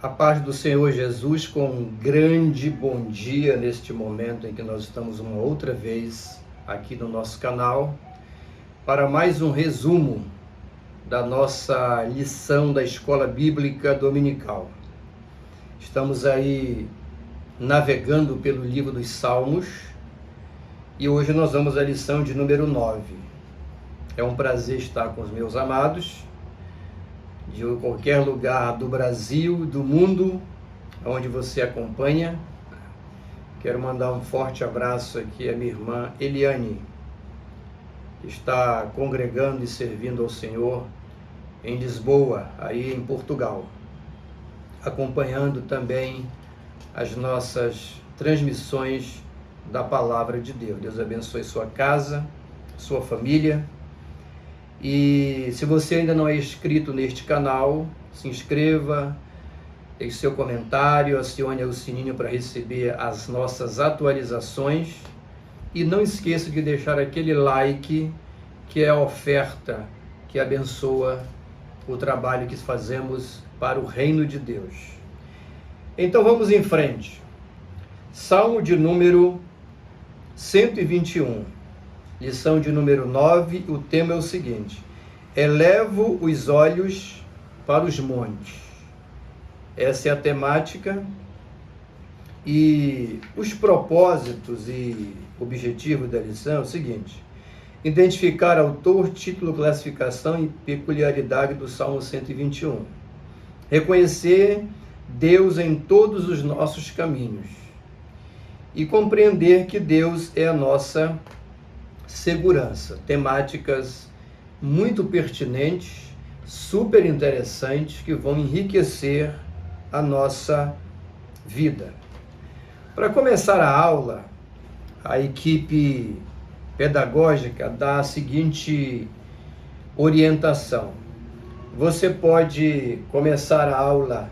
A paz do Senhor Jesus, com um grande bom dia neste momento em que nós estamos uma outra vez aqui no nosso canal para mais um resumo da nossa lição da Escola Bíblica Dominical. Estamos aí navegando pelo livro dos Salmos e hoje nós vamos à lição de número 9. É um prazer estar com os meus amados de qualquer lugar do Brasil, do mundo, onde você acompanha. Quero mandar um forte abraço aqui à minha irmã Eliane, que está congregando e servindo ao Senhor em Lisboa, aí em Portugal, acompanhando também as nossas transmissões da Palavra de Deus. Deus abençoe sua casa, sua família. E se você ainda não é inscrito neste canal, se inscreva, deixe seu comentário, acione o sininho para receber as nossas atualizações e não esqueça de deixar aquele like, que é a oferta que abençoa o trabalho que fazemos para o reino de Deus. Então vamos em frente. Salmo de número 121. Lição de número 9, o tema é o seguinte: elevo os olhos para os montes. Essa é a temática e os propósitos e objetivos da lição é o seguinte: identificar autor, título, classificação e peculiaridade do Salmo 121. Reconhecer Deus em todos os nossos caminhos e compreender que Deus é a nossa segurança. Temáticas muito pertinentes, super interessantes, que vão enriquecer a nossa vida. Para começar a aula, a equipe pedagógica dá a seguinte orientação. Você pode começar a aula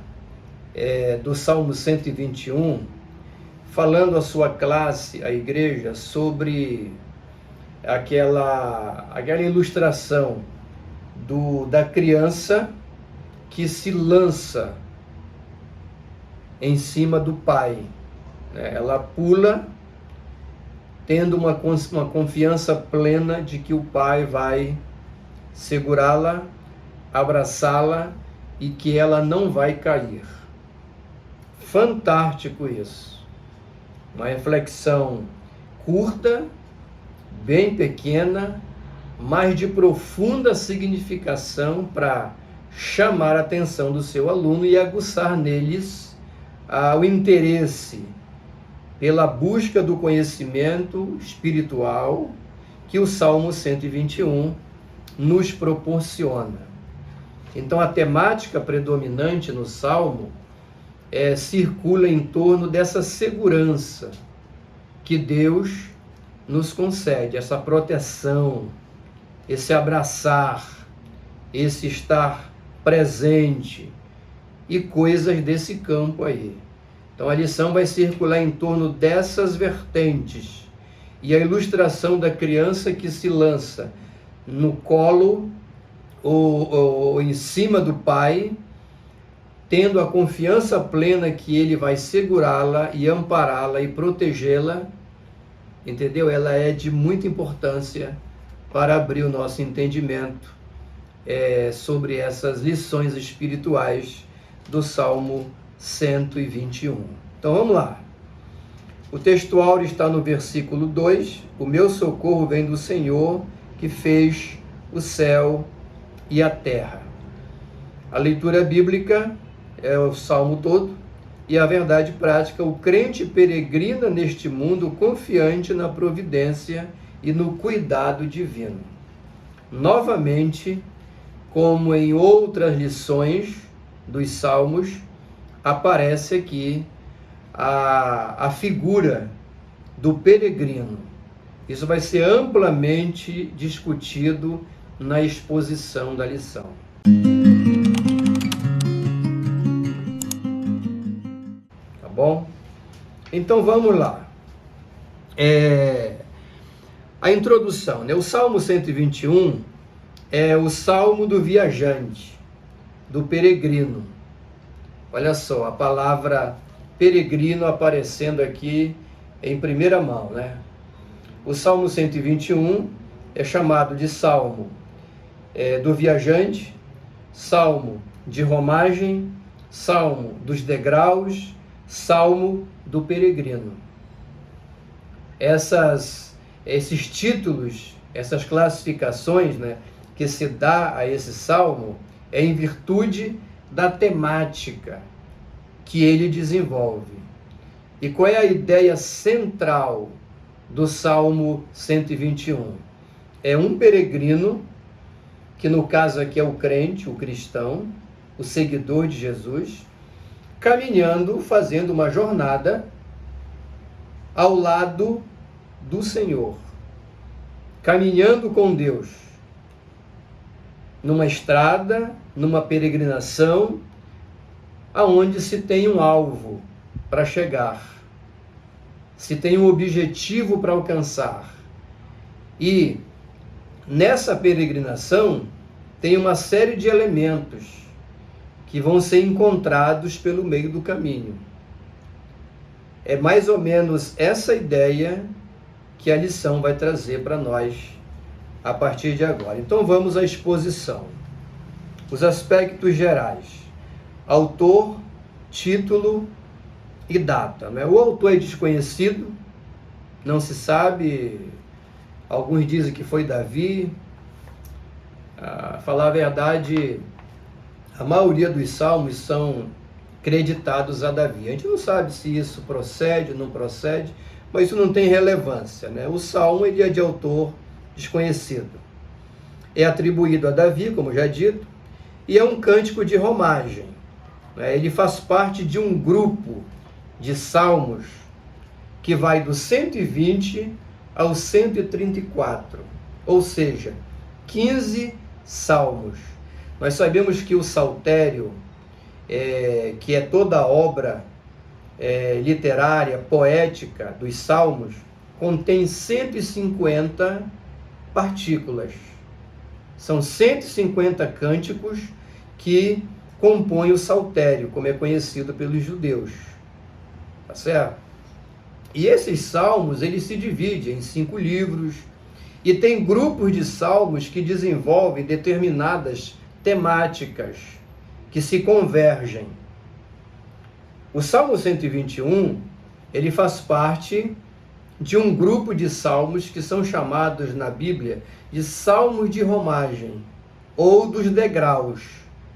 do Salmo 121 falando à sua classe, à igreja, sobre aquela ilustração da criança que se lança em cima do pai. Ela pula, tendo uma confiança plena de que o pai vai segurá-la, abraçá-la e que ela não vai cair. Fantástico isso. Uma reflexão curta, bem pequena, mas de profunda significação para chamar a atenção do seu aluno e aguçar neles o interesse pela busca do conhecimento espiritual que o Salmo 121 nos proporciona. Então, a temática predominante no Salmo circula em torno dessa segurança que Deus nos concede, essa proteção, esse abraçar, esse estar presente e coisas desse campo aí. Então a lição vai circular em torno dessas vertentes e a ilustração da criança que se lança no colo ou em cima do pai, tendo a confiança plena que ele vai segurá-la e ampará-la e protegê-la. Entendeu? Ela é de muita importância para abrir o nosso entendimento sobre essas lições espirituais do Salmo 121. Então vamos lá. O texto áureo está no versículo 2. O meu socorro vem do Senhor, que fez o céu e a terra. A leitura bíblica é o Salmo todo. E a verdade prática: o crente peregrina neste mundo confiante na providência e no cuidado divino. Novamente, como em outras lições dos Salmos, aparece aqui a figura do peregrino. Isso vai ser amplamente discutido na exposição da lição. Bom, então vamos lá. A introdução, O Salmo 121 é o salmo do viajante, do peregrino. Olha só, a palavra peregrino aparecendo aqui em primeira mão, né? O Salmo 121 é chamado de Salmo do viajante, Salmo de romagem, Salmo dos degraus, Salmo do peregrino. Esses títulos, essas classificações, né, que se dá a esse salmo é em virtude da temática que ele desenvolve. E qual é a ideia central do Salmo 121? É um peregrino, que no caso aqui é o crente, o cristão, o seguidor de Jesus, caminhando, fazendo uma jornada ao lado do Senhor, caminhando com Deus, numa estrada, numa peregrinação, aonde se tem um alvo para chegar, se tem um objetivo para alcançar. E nessa peregrinação tem uma série de elementos que vão ser encontrados pelo meio do caminho. É mais ou menos essa ideia que a lição vai trazer para nós a partir de agora. Então vamos à exposição. Os aspectos gerais. Autor, título e data. Né? O autor é desconhecido, não se sabe, alguns dizem que foi Davi. Falar a verdade, a maioria dos salmos são creditados a Davi. A gente não sabe se isso procede ou não procede, mas isso não tem relevância, né? O salmo ele é de autor desconhecido. É atribuído a Davi, como já dito, e é um cântico de romagem. Né? Ele faz parte de um grupo de salmos que vai do 120 ao 134, ou seja, 15 salmos. Nós sabemos que o saltério, que é toda a obra literária, poética dos salmos, contém 150 partículas. São 150 cânticos que compõem o saltério, como é conhecido pelos judeus. Tá certo? E esses salmos, eles se dividem em 5 livros, e tem grupos de salmos que desenvolvem determinadas temáticas que se convergem. O Salmo 121, ele faz parte de um grupo de salmos que são chamados na Bíblia de salmos de romagem, ou dos degraus,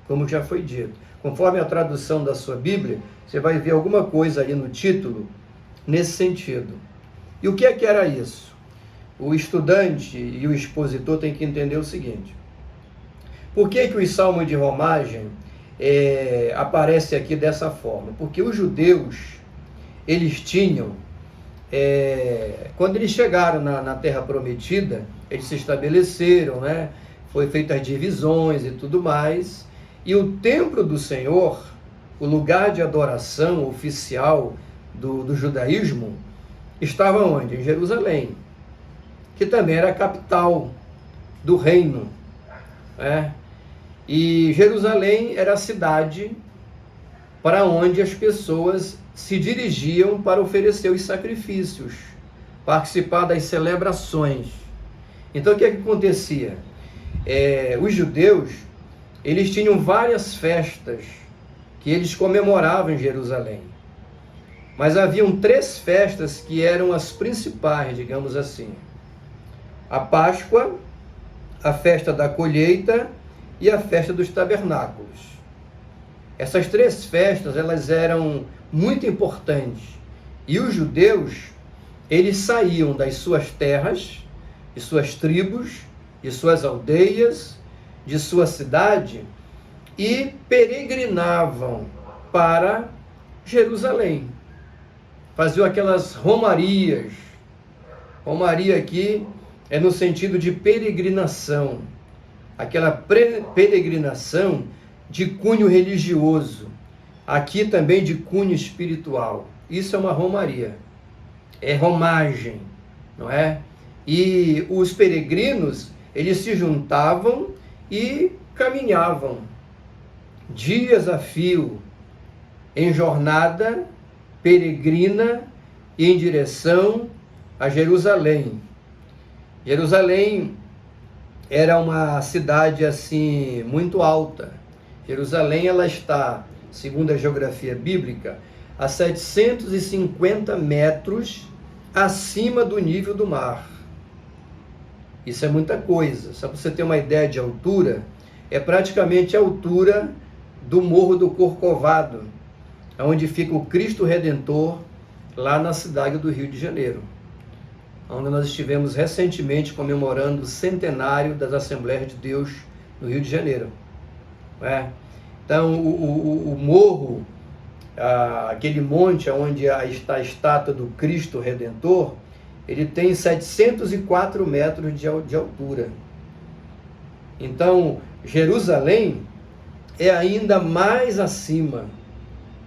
como já foi dito. Conforme a tradução da sua Bíblia, você vai ver alguma coisa ali no título nesse sentido. E o que é que era isso? O estudante e o expositor têm que entender o seguinte: por que os salmos de romagem aparecem aqui dessa forma? Porque os judeus, eles tinham, quando eles chegaram na Terra Prometida, eles se estabeleceram, né? Foi feitas as divisões e tudo mais, e o templo do Senhor, o lugar de adoração oficial do judaísmo, estava onde? Em Jerusalém, que também era a capital do reino, né? E Jerusalém era a cidade para onde as pessoas se dirigiam para oferecer os sacrifícios, participar das celebrações. Então o que é que acontecia? Os judeus, eles tinham várias festas que eles comemoravam em Jerusalém. Mas haviam 3 festas que eram as principais, digamos assim. A Páscoa, a festa da colheita e a festa dos tabernáculos. Essas 3 festas, elas eram muito importantes. E os judeus, eles saíam das suas terras, de suas tribos, de suas aldeias, de sua cidade, e peregrinavam para Jerusalém. Faziam aquelas romarias. Romaria aqui é no sentido de peregrinação. Aquela peregrinação de cunho religioso. Aqui também de cunho espiritual. Isso é uma romaria. É romagem, não é? E os peregrinos, eles se juntavam e caminhavam dias a fio em jornada peregrina em direção a Jerusalém. Jerusalém era uma cidade assim muito alta. Jerusalém ela está, segundo a geografia bíblica, a 750 metros acima do nível do mar. Isso é muita coisa. Só para você ter uma ideia de altura, é praticamente a altura do Morro do Corcovado, onde fica o Cristo Redentor, lá na cidade do Rio de Janeiro, onde nós estivemos recentemente comemorando o centenário das Assembleias de Deus no Rio de Janeiro. Então, o morro, aquele monte onde está a estátua do Cristo Redentor, ele tem 704 metros de altura. Então, Jerusalém é ainda mais acima.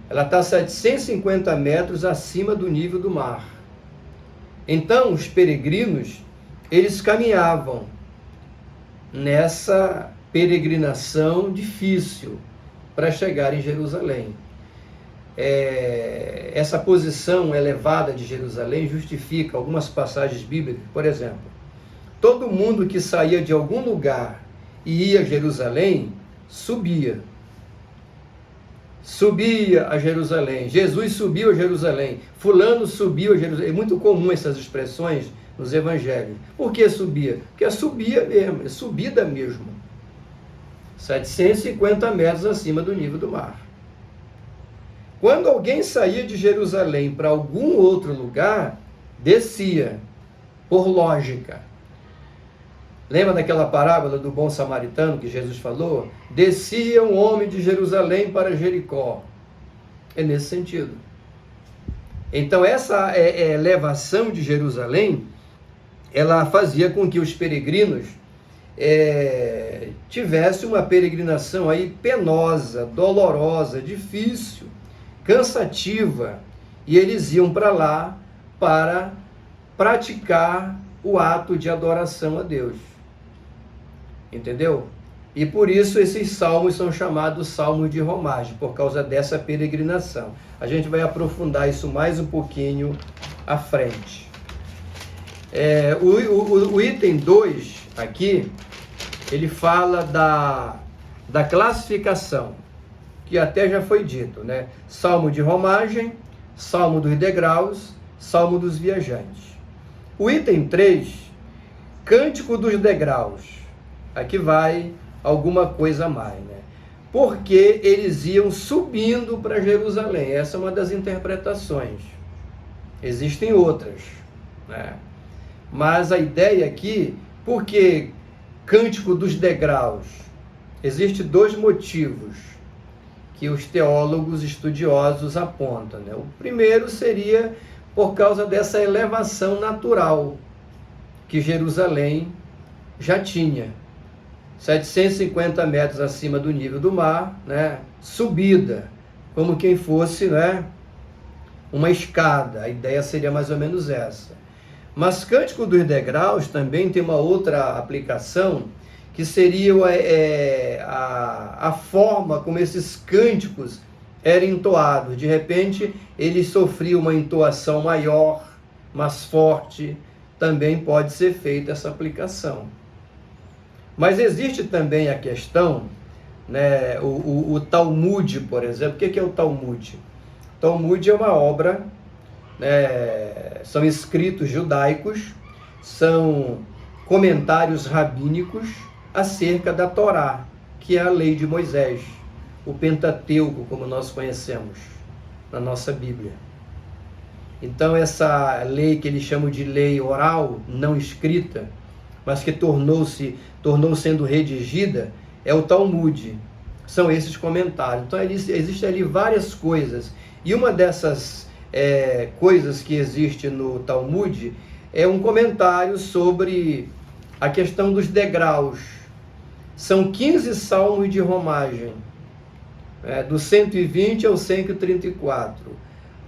Ela está a 750 metros acima do nível do mar. Então, os peregrinos, eles caminhavam nessa peregrinação difícil para chegar em Jerusalém. Essa posição elevada de Jerusalém justifica algumas passagens bíblicas. Por exemplo, todo mundo que saía de algum lugar e ia a Jerusalém, subia a Jerusalém. Jesus subiu a Jerusalém. Fulano subiu a Jerusalém. É muito comum essas expressões nos evangelhos. Por que subia? Porque subia mesmo, é subida mesmo. 750 metros acima do nível do mar. Quando alguém saía de Jerusalém para algum outro lugar, descia, por lógica. Lembra daquela parábola do bom samaritano que Jesus falou? Descia um homem de Jerusalém para Jericó. É nesse sentido. Então essa elevação de Jerusalém, ela fazia com que os peregrinos tivessem uma peregrinação aí penosa, dolorosa, difícil, cansativa, e eles iam para lá para praticar o ato de adoração a Deus. Entendeu? E por isso esses salmos são chamados salmos de romagem, por causa dessa peregrinação. A gente vai aprofundar isso mais um pouquinho à frente. O item 2 aqui, ele fala da classificação, que até já foi dito, né? Salmo de romagem, salmo dos degraus, salmo dos viajantes. O item 3, cântico dos degraus. Aqui vai alguma coisa a mais, né? Porque eles iam subindo para Jerusalém. Essa é uma das interpretações. Existem outras, né? Mas a ideia aqui, porque cântico dos degraus? Existem dois motivos que os teólogos estudiosos apontam, né? O primeiro seria por causa dessa elevação natural que Jerusalém já tinha. 750 metros acima do nível do mar, né? Subida, como quem fosse, né? Uma escada. A ideia seria mais ou menos essa. Mas cântico dos degraus também tem uma outra aplicação, que seria a forma como esses cânticos eram entoados. De repente, eles sofriam uma entoação maior, mais forte. Também pode ser feita essa aplicação. Mas existe também a questão, né, o Talmud, por exemplo. O que é o Talmud? O Talmud é uma obra, né, são escritos judaicos, são comentários rabínicos acerca da Torá, que é a lei de Moisés, o Pentateuco, como nós conhecemos na nossa Bíblia. Então essa lei que eles chamam de lei oral, não escrita, mas que tornou sendo redigida, é o Talmud. São esses comentários. Então existem ali várias coisas. E uma dessas coisas que existe no Talmud é um comentário sobre a questão dos degraus. São 15 salmos de romagem, do 120 ao 134.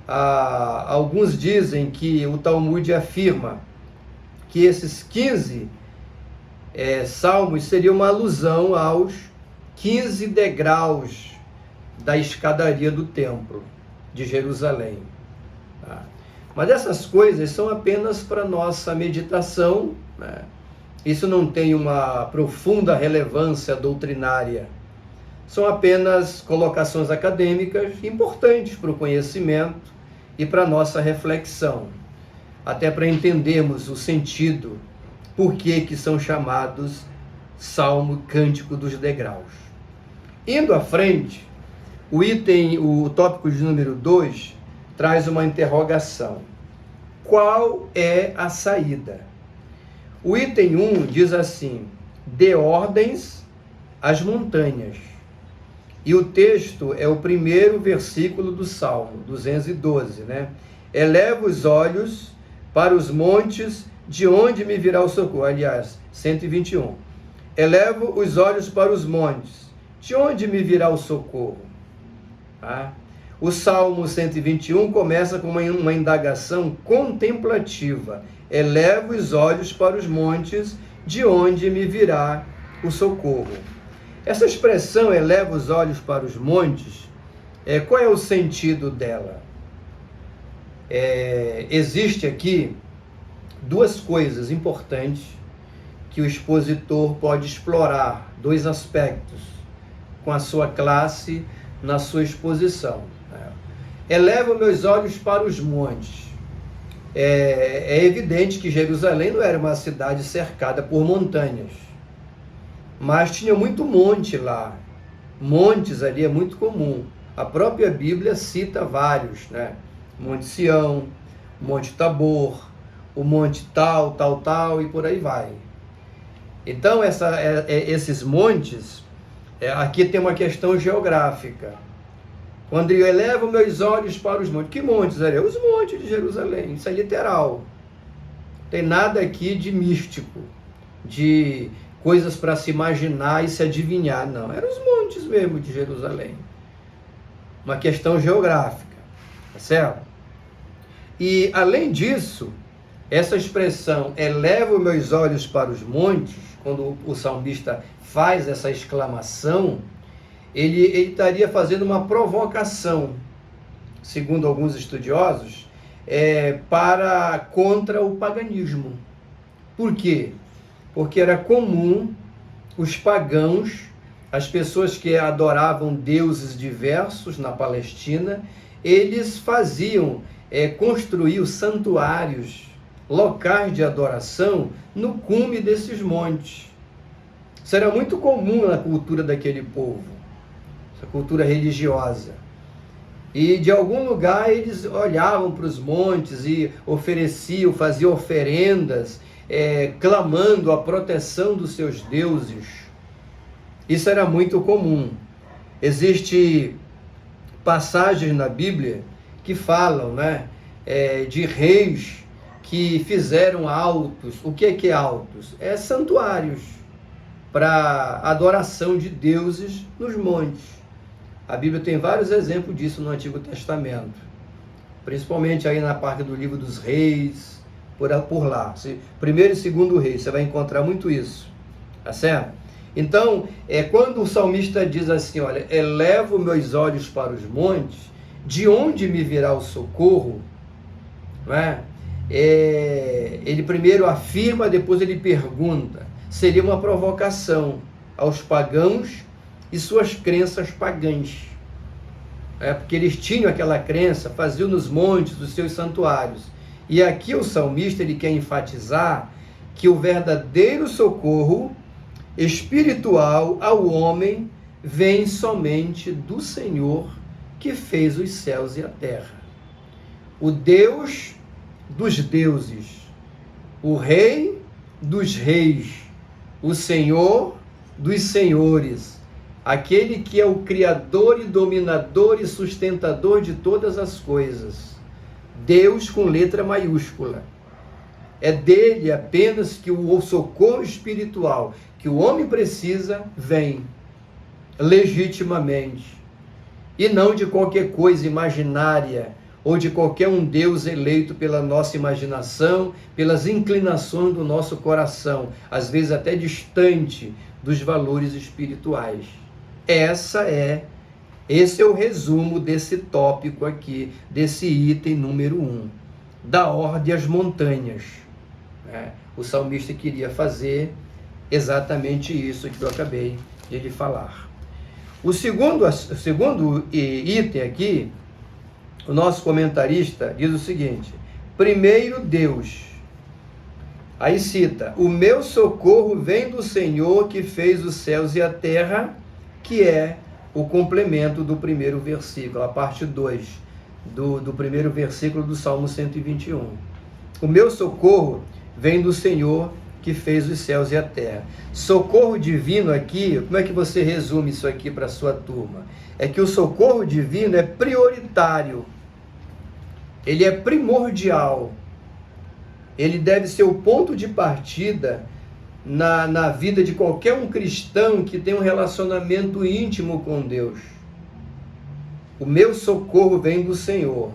Alguns dizem que o Talmud afirma que esses 15 salmos seriam uma alusão aos 15 degraus da escadaria do templo de Jerusalém. Tá? Mas essas coisas são apenas para nossa meditação, né? Isso não tem uma profunda relevância doutrinária. São apenas colocações acadêmicas importantes para o conhecimento e para a nossa reflexão, até para entendermos o sentido, por que são chamados Salmo Cântico dos Degraus. Indo à frente, o tópico de número 2 traz uma interrogação. Qual é a saída? O item 1 diz assim: dê ordens às montanhas. E o texto é o primeiro versículo do Salmo 212, né? Eleva os olhos para os montes, de onde me virá o socorro. Aliás, 121. Elevo os olhos para os montes, de onde me virá o socorro? Tá? O Salmo 121 começa com uma indagação contemplativa. Elevo os olhos para os montes, de onde me virá o socorro. Essa expressão, eleva os olhos para os montes, qual é o sentido dela? Existe aqui duas coisas importantes que o expositor pode explorar, dois aspectos, com a sua classe na sua exposição. Elevo meus olhos para os montes. É evidente que Jerusalém não era uma cidade cercada por montanhas, mas tinha muito monte lá. Montes ali é muito comum. A própria Bíblia cita vários, né? Monte Sião, Monte Tabor, o monte tal, tal, tal, e por aí vai. Então, esses montes, aqui tem uma questão geográfica. Quando eu elevo meus olhos para os montes, que montes ali? Os montes de Jerusalém, isso é literal. Não tem nada aqui de místico, de coisas para se imaginar e se adivinhar, não. Eram os montes mesmo de Jerusalém. Uma questão geográfica, tá certo? E, além disso, essa expressão, elevo meus olhos para os montes, quando o salmista faz essa exclamação, ele estaria fazendo uma provocação, segundo alguns estudiosos, contra o paganismo. Por quê? Porque era comum os pagãos, as pessoas que adoravam deuses diversos na Palestina, eles construíam santuários, locais de adoração no cume desses montes. Isso era muito comum na cultura daquele povo, essa cultura religiosa. E de algum lugar eles olhavam para os montes e faziam oferendas, clamando a proteção dos seus deuses. Isso era muito comum. Existem passagens na Bíblia que falam, né, de reis que fizeram altos. O que é altos? Santuários para adoração de deuses nos montes. A Bíblia tem vários exemplos disso no Antigo Testamento, principalmente aí na parte do livro dos reis, por lá. Primeiro e segundo reis, você vai encontrar muito isso, tá certo? Então, quando o salmista diz assim, olha, elevo meus olhos para os montes, de onde me virá o socorro? Não é? Ele primeiro afirma, depois ele pergunta. Seria uma provocação aos pagãos e suas crenças pagãs. Porque eles tinham aquela crença, faziam nos montes os seus santuários. E aqui o salmista ele quer enfatizar que o verdadeiro socorro espiritual ao homem vem somente do Senhor que fez os céus e a terra. O Deus dos deuses, o Rei dos reis, o Senhor dos senhores, aquele que é o Criador e dominador e sustentador de todas as coisas. Deus com letra maiúscula. É dele apenas que o socorro espiritual que o homem precisa vem legitimamente, e não de qualquer coisa imaginária ou de qualquer um Deus eleito pela nossa imaginação, pelas inclinações do nosso coração, às vezes até distante dos valores espirituais. Essa é Esse é o resumo desse tópico aqui, desse item número 1, da ordem às montanhas. O salmista queria fazer exatamente isso que eu acabei de lhe falar. O segundo item aqui, o nosso comentarista diz o seguinte: primeiro Deus. Aí cita: o meu socorro vem do Senhor que fez os céus e a terra, que é o complemento do primeiro versículo, a parte 2 do primeiro versículo do Salmo 121. O meu socorro vem do Senhor que fez os céus e a terra. Socorro divino aqui, como é que você resume isso aqui para a sua turma? É que o socorro divino é prioritário, ele é primordial, ele deve ser o ponto de partida na vida de qualquer um cristão que tem um relacionamento íntimo com Deus. O meu socorro vem do Senhor.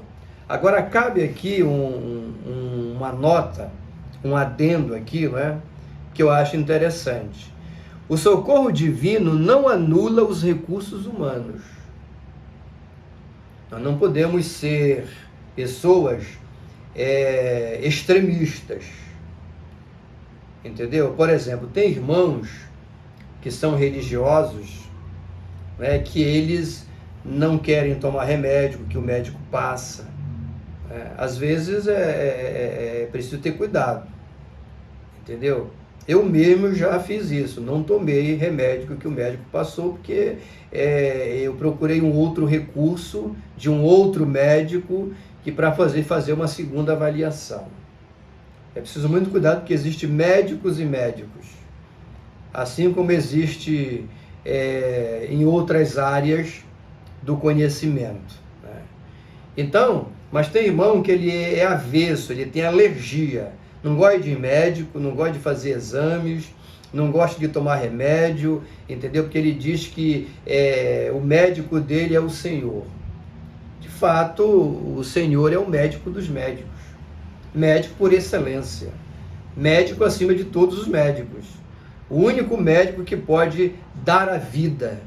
Agora, cabe aqui uma nota, um adendo aqui, não é? Que eu acho interessante. O socorro divino não anula os recursos humanos. Nós não podemos ser pessoas extremistas. Entendeu? Por exemplo, tem irmãos que são religiosos, né, que eles não querem tomar remédio que o médico passa. Às vezes é preciso ter cuidado. Entendeu? Eu mesmo já fiz isso, não tomei remédio que o médico passou, porque eu procurei um outro recurso de um outro médico que para fazer uma segunda avaliação. É preciso muito cuidado, porque existe médicos e médicos, assim como existe em outras áreas do conhecimento, né? Então, mas tem irmão que ele é avesso, ele tem alergia, não gosta de ir médico, não gosta de fazer exames, não gosta de tomar remédio, entendeu? Porque ele diz que o médico dele é o Senhor. De fato, o Senhor é o médico dos médicos. Médico por excelência, médico acima de todos os médicos, o único médico que pode dar a vida.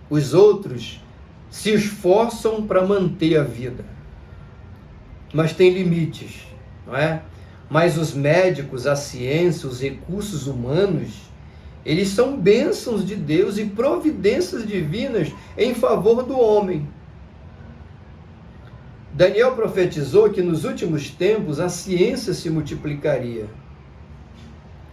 Os outros se esforçam para manter a vida, mas tem limites, não é? Mas os médicos, a ciência, os recursos humanos, eles são bênçãos de Deus e providências divinas em favor do homem. Daniel profetizou que nos últimos tempos a ciência se multiplicaria.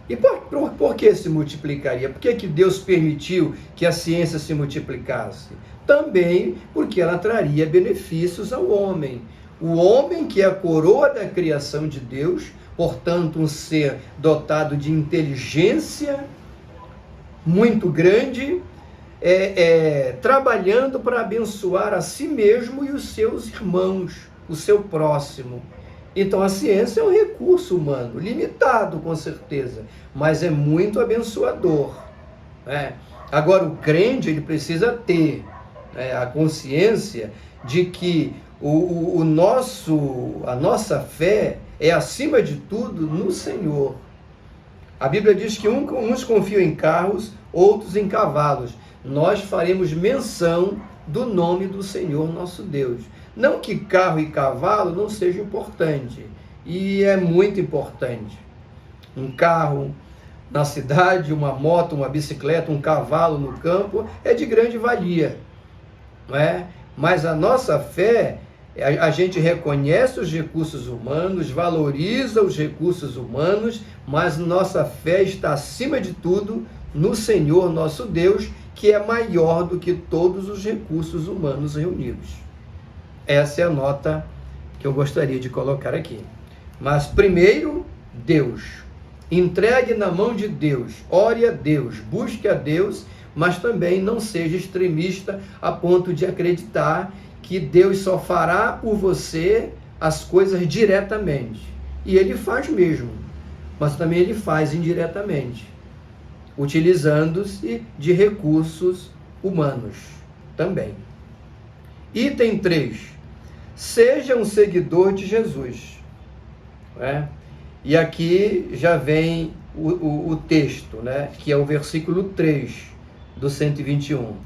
E por que se multiplicaria? Por que Deus permitiu que a ciência se multiplicasse? Também porque ela traria benefícios ao homem. O homem, que é a coroa da criação de Deus, portanto um ser dotado de inteligência muito grande, trabalhando para abençoar a si mesmo e os seus irmãos, o seu próximo. Então a ciência é um recurso humano, limitado com certeza, mas é muito abençoador, né? Agora o crente, ele precisa ter a consciência de que a nossa fé é acima de tudo no Senhor. A Bíblia diz que uns confiam em carros, outros em cavalos. Nós faremos menção do nome do Senhor nosso Deus. Não que carro e cavalo não seja importante, e é muito importante. Um carro na cidade, uma moto, uma bicicleta, um cavalo no campo é de grande valia, não é? Mas a nossa fé, a gente reconhece os recursos humanos, valoriza os recursos humanos, mas nossa fé está acima de tudo no Senhor nosso Deus, que é maior do que todos os recursos humanos reunidos. Essa é a nota que eu gostaria de colocar aqui. Mas primeiro, Deus. Entregue na mão de Deus, ore a Deus, busque a Deus, mas também não seja extremista a ponto de acreditar que Deus só fará por você as coisas diretamente. E Ele faz mesmo, mas também Ele faz indiretamente, utilizando-se de recursos humanos também. Item 3. Seja um seguidor de Jesus. E aqui já vem o texto, que é o versículo 3 do 121.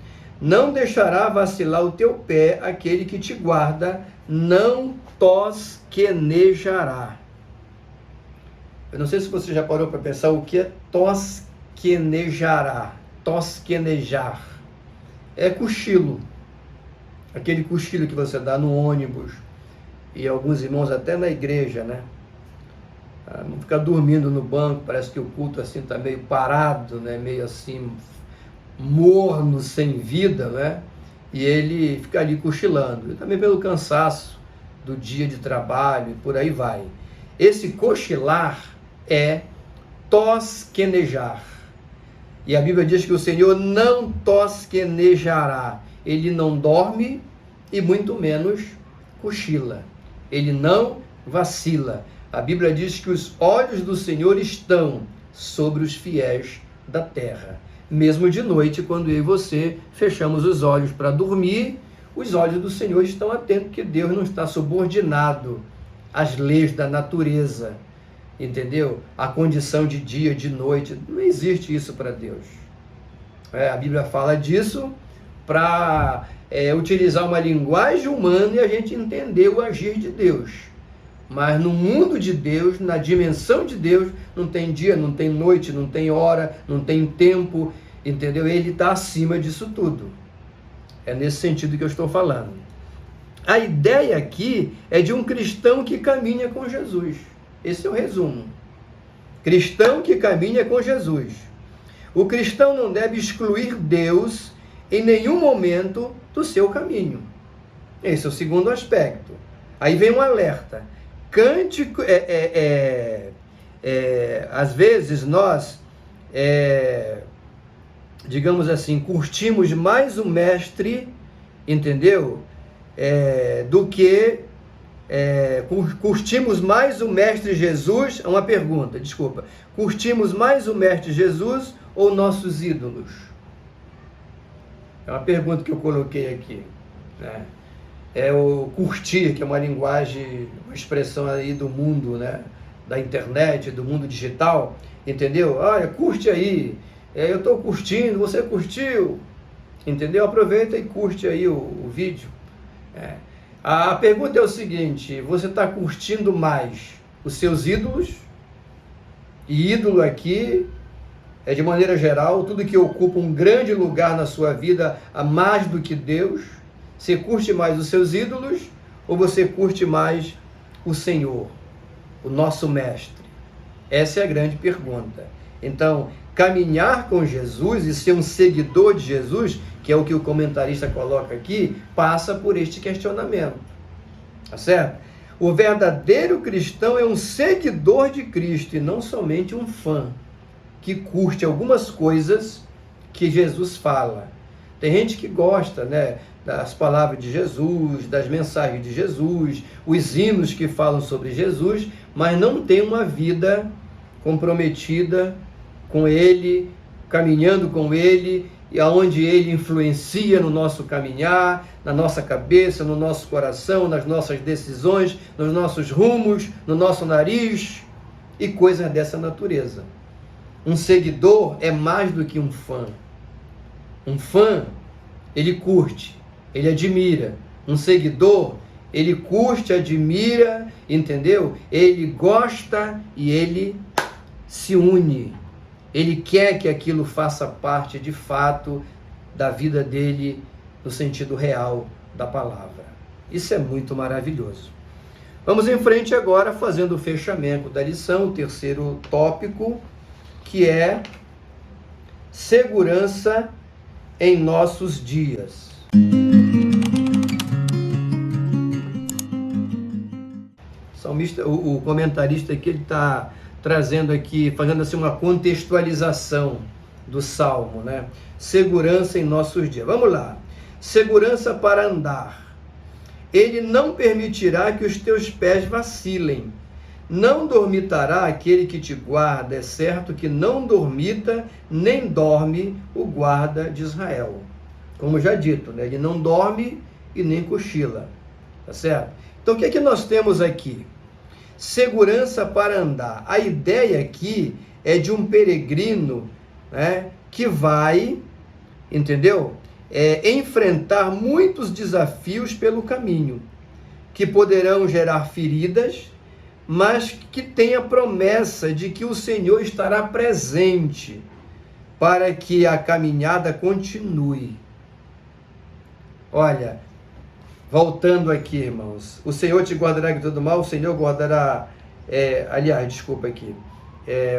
Não deixará vacilar o teu pé, aquele que te guarda, não tosquenejará. Eu não sei se você já parou para pensar o que é tosquenejará. Tosquenejar. É cochilo. Aquele cochilo que você dá no ônibus. E alguns irmãos até na igreja, né? Não ficar dormindo no banco, parece que o culto assim está meio parado, né? Meio assim, morno, sem vida, né? E ele fica ali cochilando. E também pelo cansaço do dia de trabalho e por aí vai. Esse cochilar é tosquenejar. E a Bíblia diz que o Senhor não tosquenejará. Ele não dorme e muito menos cochila. Ele não vacila. A Bíblia diz que os olhos do Senhor estão sobre os fiéis da terra. Mesmo de noite, quando eu e você fechamos os olhos para dormir, os olhos do Senhor estão atentos que Deus não está subordinado às leis da natureza, entendeu? A condição de dia, de noite, não existe isso para Deus. A Bíblia fala disso para utilizar uma linguagem humana e a gente entender o agir de Deus. Mas no mundo de Deus, na dimensão de Deus, não tem dia, não tem noite, não tem hora, não tem tempo, entendeu? Ele está acima disso tudo. É nesse sentido que eu estou falando. A ideia aqui é de um cristão que caminha com Jesus. Esse é o resumo. Cristão que caminha com Jesus. O cristão não deve excluir Deus em nenhum momento do seu caminho. Esse é o segundo aspecto. Aí vem um alerta. Cântico, às vezes nós, digamos assim, curtimos mais o mestre, entendeu? Do que curtimos mais o mestre Jesus. Uma pergunta, desculpa. Curtimos mais o mestre Jesus ou nossos ídolos? É uma pergunta que eu coloquei aqui, né? É o curtir, que é uma linguagem, uma expressão aí do mundo, né? Da internet, do mundo digital, entendeu? Olha, curte aí, eu estou curtindo, você curtiu, entendeu? Aproveita e curte aí o vídeo. A pergunta é o seguinte: você está curtindo mais os seus ídolos? E ídolo aqui é, de maneira geral, tudo que ocupa um grande lugar na sua vida, a mais do que Deus. Você curte mais os seus ídolos ou você curte mais o Senhor, o nosso mestre? Essa é a grande pergunta. Então, caminhar com Jesus e ser um seguidor de Jesus, que é o que o comentarista coloca aqui, passa por este questionamento. Tá certo? O verdadeiro cristão é um seguidor de Cristo e não somente um fã que curte algumas coisas que Jesus fala. Tem gente que gosta, né, das palavras de Jesus, das mensagens de Jesus, os hinos que falam sobre Jesus, mas não tem uma vida comprometida com Ele, caminhando com Ele, e aonde Ele influencia no nosso caminhar, na nossa cabeça, no nosso coração, nas nossas decisões, nos nossos rumos, no nosso nariz e coisas dessa natureza. Um seguidor é mais do que um fã. Um fã, ele curte, ele admira. Um seguidor, ele curte, admira, entendeu? Ele gosta e ele se une. Ele quer que aquilo faça parte, de fato, da vida dele, no sentido real da palavra. Isso é muito maravilhoso. Vamos em frente agora, fazendo o fechamento da lição, o terceiro tópico, que é segurança em nossos dias. O comentarista aqui, ele está trazendo aqui, fazendo assim uma contextualização do Salmo, né? Segurança em nossos dias. Vamos lá. Segurança para andar. Ele não permitirá que os teus pés vacilem. Não dormitará aquele que te guarda. É certo que não dormita, nem dorme o guarda de Israel. Como já dito, né? Ele não dorme e nem cochila. Tá certo? Então, o que é que nós temos aqui? Segurança para andar. A ideia aqui é de um peregrino, né, que vai, entendeu? enfrentar muitos desafios pelo caminho, que poderão gerar feridas, mas que tem a promessa de que o Senhor estará presente para que a caminhada continue. Olha, voltando aqui, irmãos, o Senhor te guardará de todo mal, o Senhor guardará,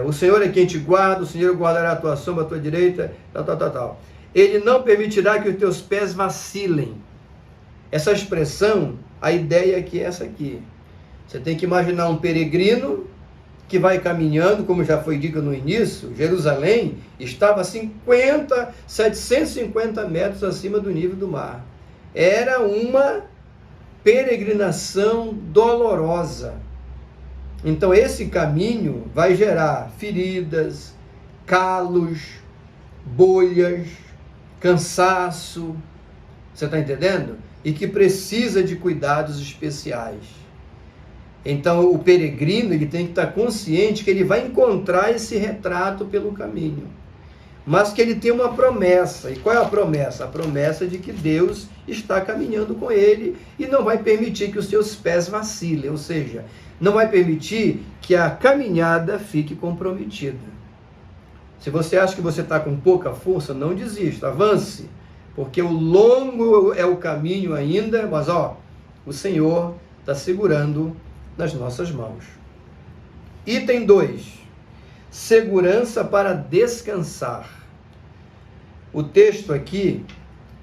o Senhor é quem te guarda, o Senhor guardará a tua sombra, a tua direita, tal. Ele não permitirá que os teus pés vacilem. Essa expressão, a ideia é que é essa aqui. Você tem que imaginar um peregrino que vai caminhando, como já foi dito no início. Jerusalém estava 750 metros acima do nível do mar. Era uma peregrinação dolorosa. Então esse caminho vai gerar feridas, calos, bolhas, cansaço, você está entendendo? E que precisa de cuidados especiais. Então o peregrino, ele tem que estar consciente que ele vai encontrar esse retrato pelo caminho, mas que ele tem uma promessa. E qual é a promessa? A promessa de que Deus está caminhando com ele e não vai permitir que os seus pés vacilem, ou seja, não vai permitir que a caminhada fique comprometida. Se você acha que você está com pouca força, não desista, avance, porque o longo é o caminho ainda, mas o Senhor está segurando nas nossas mãos. Item 2, segurança para descansar. O texto aqui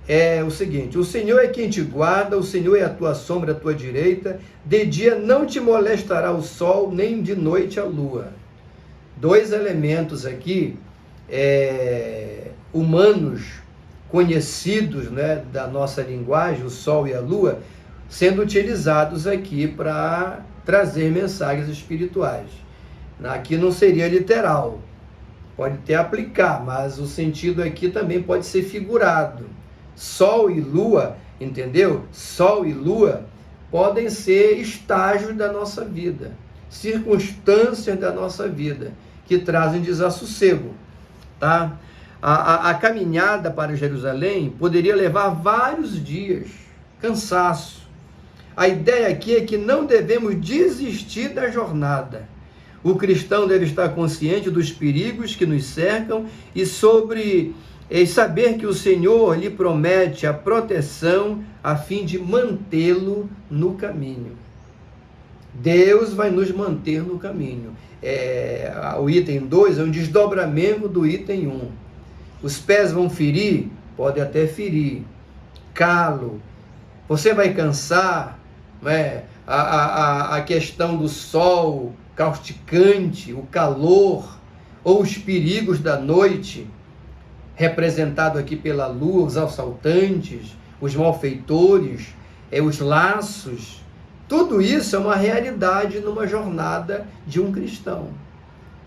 é o seguinte: o Senhor é quem te guarda, o Senhor é a tua sombra, a tua direita, de dia não te molestará o sol, nem de noite a lua. Dois elementos aqui, humanos, conhecidos, né, da nossa linguagem, o sol e a lua, sendo utilizados aqui para trazer mensagens espirituais. Aqui não seria literal, pode até aplicar, mas o sentido aqui também pode ser figurado. Sol e lua, entendeu? Sol e lua podem ser estágios da nossa vida, circunstâncias da nossa vida, que trazem desassossego, tá? A caminhada para Jerusalém poderia levar vários dias, cansaço. A ideia aqui é que não devemos desistir da jornada. O cristão deve estar consciente dos perigos que nos cercam e saber que o Senhor lhe promete a proteção a fim de mantê-lo no caminho. Deus vai nos manter no caminho. O item 2 é um desdobramento do item 1. Os pés vão ferir? Pode até ferir. Calo. Você vai cansar, né? A questão do sol causticante, o calor, ou os perigos da noite, representado aqui pela lua, os assaltantes, os malfeitores, os laços. Tudo isso é uma realidade numa jornada de um cristão.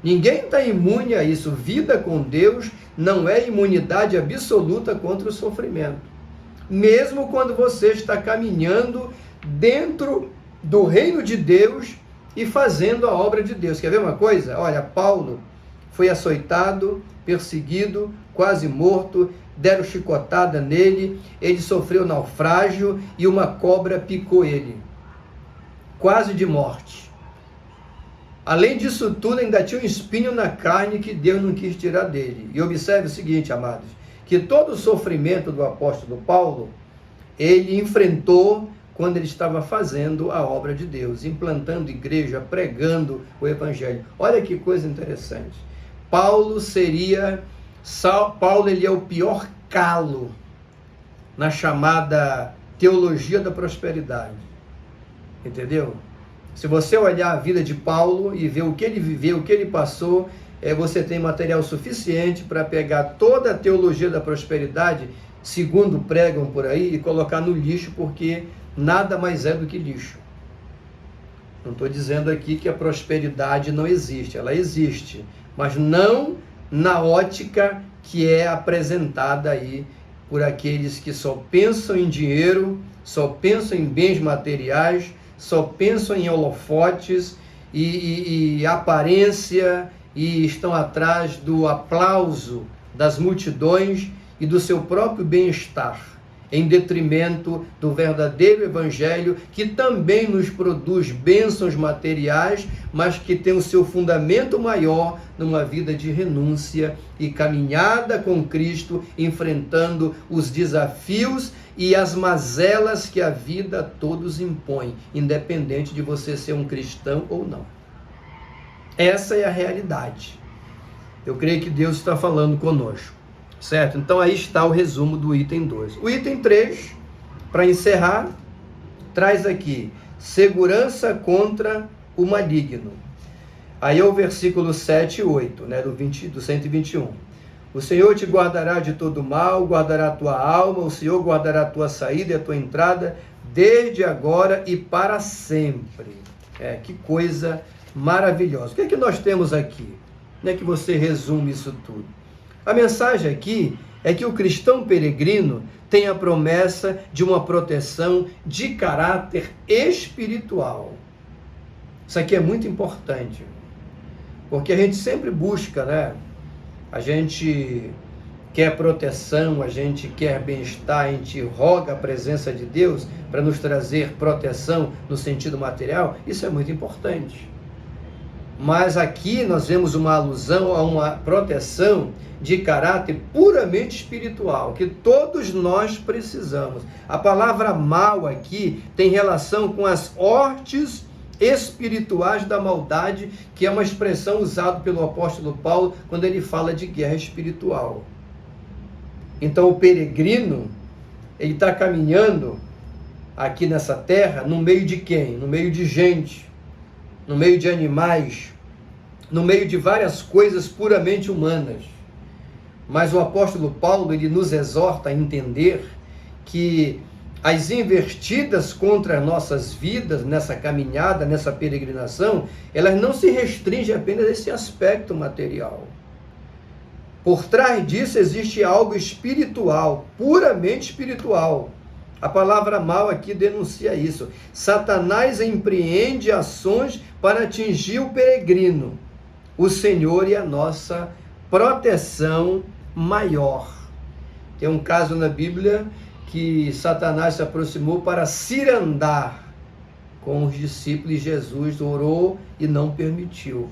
Ninguém está imune a isso. Vida com Deus não é imunidade absoluta contra o sofrimento. Mesmo quando você está caminhando dentro do reino de Deus e fazendo a obra de Deus. Quer ver uma coisa? Olha, Paulo foi açoitado, perseguido, quase morto, deram chicotada nele, ele sofreu naufrágio e uma cobra picou ele, quase de morte. Além disso tudo, ainda tinha um espinho na carne que Deus não quis tirar dele. E observe o seguinte, amados, que todo o sofrimento do apóstolo Paulo, ele enfrentou quando ele estava fazendo a obra de Deus, implantando igreja, pregando o evangelho. Olha que coisa interessante. Paulo ele é o pior calo na chamada teologia da prosperidade. Entendeu? Se você olhar a vida de Paulo e ver o que ele viveu, o que ele passou, você tem material suficiente para pegar toda a teologia da prosperidade, segundo pregam por aí, e colocar no lixo, porque nada mais é do que lixo. Não estou dizendo aqui que a prosperidade não existe, ela existe, mas não na ótica que é apresentada aí por aqueles que só pensam em dinheiro, só pensam em bens materiais, só pensam em holofotes e aparência, e estão atrás do aplauso das multidões e do seu próprio bem-estar, em detrimento do verdadeiro evangelho, que também nos produz bênçãos materiais, mas que tem o seu fundamento maior numa vida de renúncia e caminhada com Cristo, enfrentando os desafios e as mazelas que a vida a todos impõe, independente de você ser um cristão ou não. Essa é a realidade. Eu creio que Deus está falando conosco. Certo? Então aí está o resumo do item 2. O item 3, para encerrar, traz aqui segurança contra o maligno. Aí é o versículo 7 e 8, né, do 121. O Senhor te guardará de todo mal, guardará a tua alma, o Senhor guardará a tua saída e a tua entrada, desde agora e para sempre. Que coisa maravilhosa. O que é que nós temos aqui? Como é que você resume isso tudo? A mensagem aqui é que o cristão peregrino tem a promessa de uma proteção de caráter espiritual. Isso aqui é muito importante, porque a gente sempre busca, né? A gente quer proteção, a gente quer bem-estar, a gente roga a presença de Deus para nos trazer proteção no sentido material. Isso é muito importante. Mas aqui nós vemos uma alusão a uma proteção de caráter puramente espiritual, que todos nós precisamos. A palavra mal aqui tem relação com as hortes espirituais da maldade, que é uma expressão usada pelo apóstolo Paulo quando ele fala de guerra espiritual. Então o peregrino, ele está caminhando aqui nessa terra no meio de quem? No meio de gente, no meio de animais, no meio de várias coisas puramente humanas. Mas o apóstolo Paulo, ele nos exorta a entender que as invertidas contra as nossas vidas, nessa caminhada, nessa peregrinação, elas não se restringem apenas a esse aspecto material. Por trás disso existe algo espiritual, puramente espiritual. A palavra mal aqui denuncia isso. Satanás empreende ações para atingir o peregrino. O Senhor e a nossa proteção maior. Tem um caso na Bíblia que Satanás se aproximou para cirandar com os discípulos e Jesus orou e não permitiu.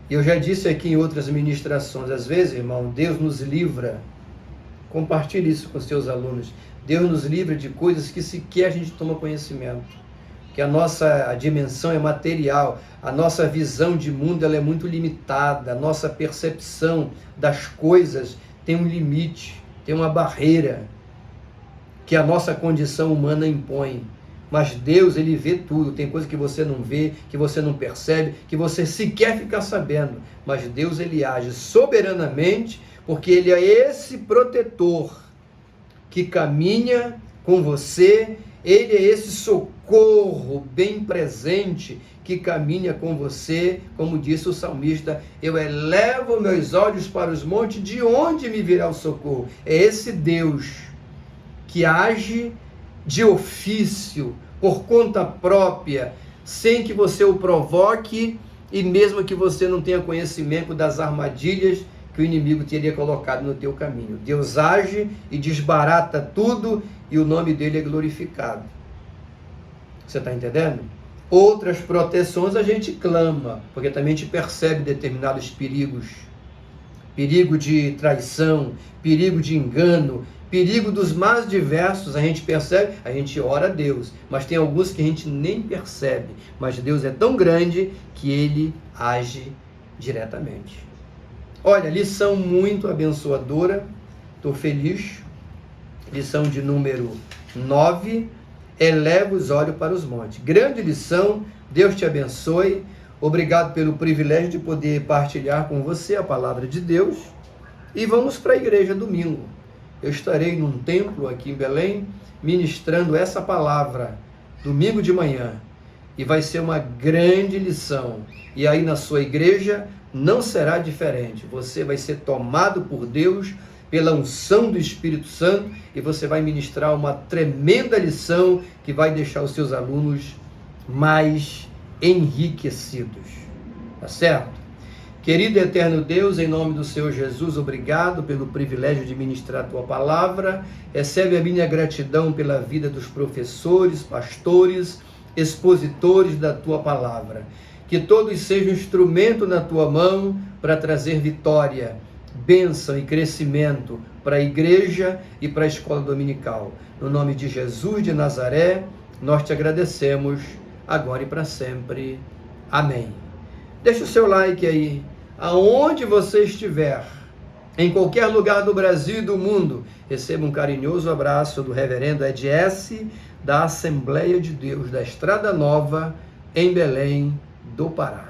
Eu já disse aqui em outras ministrações, às vezes, irmão, Deus nos livra. Compartilhe isso com seus alunos. Deus nos livra de coisas que sequer a gente toma conhecimento. Que a nossa dimensão é material, a nossa visão de mundo ela é muito limitada, a nossa percepção das coisas tem um limite, tem uma barreira que a nossa condição humana impõe. Mas Deus, ele vê tudo, tem coisa que você não vê, que você não percebe, que você sequer fica sabendo. Mas Deus, ele age soberanamente, porque ele é esse protetor que caminha com você. Ele é esse socorro bem presente que caminha com você, como disse o salmista, eu elevo meus olhos para os montes, de onde me virá o socorro? É esse Deus que age de ofício, por conta própria, sem que você o provoque e mesmo que você não tenha conhecimento das armadilhas que o inimigo teria colocado no teu caminho. Deus age e desbarata tudo e o nome dele é glorificado. Você está entendendo? Outras proteções a gente clama, porque também a gente percebe determinados perigos. Perigo de traição, perigo de engano, perigo dos mais diversos, a gente percebe, a gente ora a Deus, mas tem alguns que a gente nem percebe, mas Deus é tão grande que ele age diretamente. Olha, lição muito abençoadora, estou feliz, lição de número 9, eleva os olhos para os montes. Grande lição, Deus te abençoe, obrigado pelo privilégio de poder partilhar com você a palavra de Deus e vamos para a igreja domingo. Eu estarei num templo aqui em Belém, ministrando essa palavra, domingo de manhã, e vai ser uma grande lição. E aí na sua igreja não será diferente. Você vai ser tomado por Deus, pela unção do Espírito Santo, e você vai ministrar uma tremenda lição que vai deixar os seus alunos mais enriquecidos. Tá certo? Querido e eterno Deus, em nome do Senhor Jesus, obrigado pelo privilégio de ministrar a Tua palavra. Recebe a minha gratidão pela vida dos professores, pastores, expositores da Tua palavra. Que todos sejam instrumento na Tua mão para trazer vitória, bênção e crescimento para a igreja e para a escola dominical. No nome de Jesus de Nazaré, nós te agradecemos, agora e para sempre. Amém. Deixa o seu like aí. Aonde você estiver, em qualquer lugar do Brasil e do mundo, receba um carinhoso abraço do reverendo Ed S., da Assembleia de Deus da Estrada Nova, em Belém do Pará.